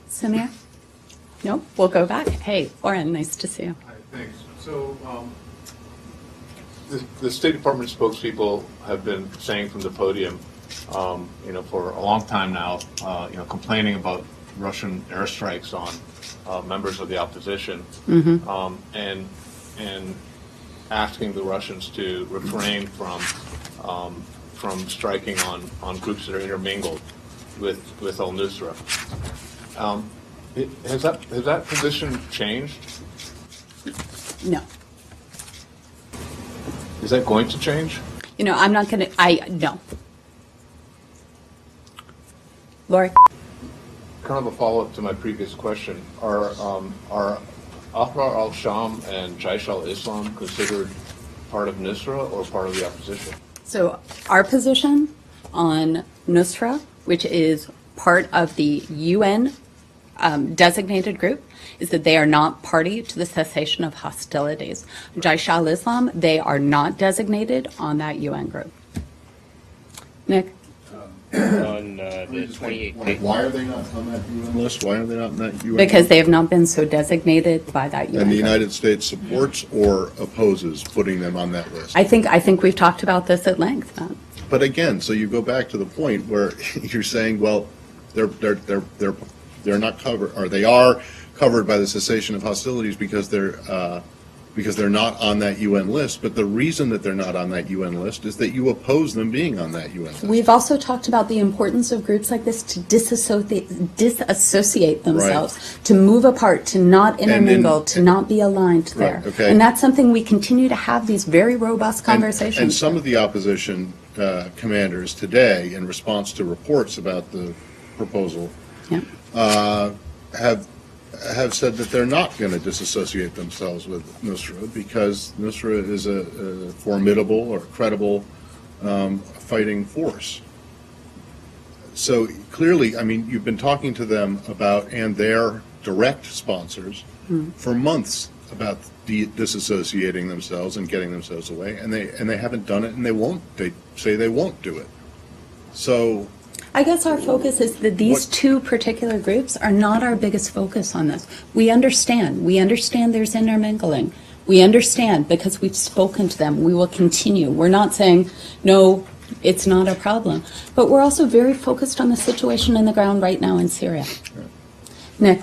Samir? Nope, we'll go back. Hey, Lauren, nice to see you. Hi, thanks. So the State Department spokespeople have been saying from the podium, for a long time now, complaining about Russian airstrikes on members of the opposition, and asking the Russians to refrain from striking on groups that are intermingled with al-Nusra. Has that position changed? No. Is that going to change? I'm not going to, no. Lori? Kind of a follow-up to my previous question. Are Ahrar al-Sham and Jaish al-Islam considered part of Nusra or part of the opposition? So our position on Nusra, which is part of the UN designated group, is that they are not party to the cessation of hostilities. Jaish al-Islam, they are not designated on that UN group. Nick? On the 28th. Why are they not on that UN list? Why are they not in that UN Because list? they have not been so designated by that UN And the group. United States supports or opposes putting them on that list? I think we've talked about this at length, Matt. But again, so you go back to the point where you're saying, well, they're not covered, or they are covered by the cessation of hostilities because they're not on that UN list. But the reason that they're not on that UN list is that you oppose them being on that UN list. We've also talked about the importance of groups like this to disassociate themselves, Right. to move apart, to not then- intermingle, to not be aligned there. Right, okay. And that's something we continue to have these very robust conversations. And some of the opposition commanders today, in response to reports about the proposal, Yeah. have said that they're not going to disassociate themselves with Nusra because Nusra is a formidable or credible fighting force. So clearly, I mean, you've been talking to them about, and their direct sponsors, for months about disassociating themselves and getting themselves away, and they haven't done it, and they won't. They say they won't do it. So I guess our focus is that these two particular groups are not our biggest focus on this. We understand. We understand there's intermingling. We understand because we've spoken to them. We will continue. We're not saying, no, it's not a problem. But we're also very focused on the situation on the ground right now in Syria. Nick?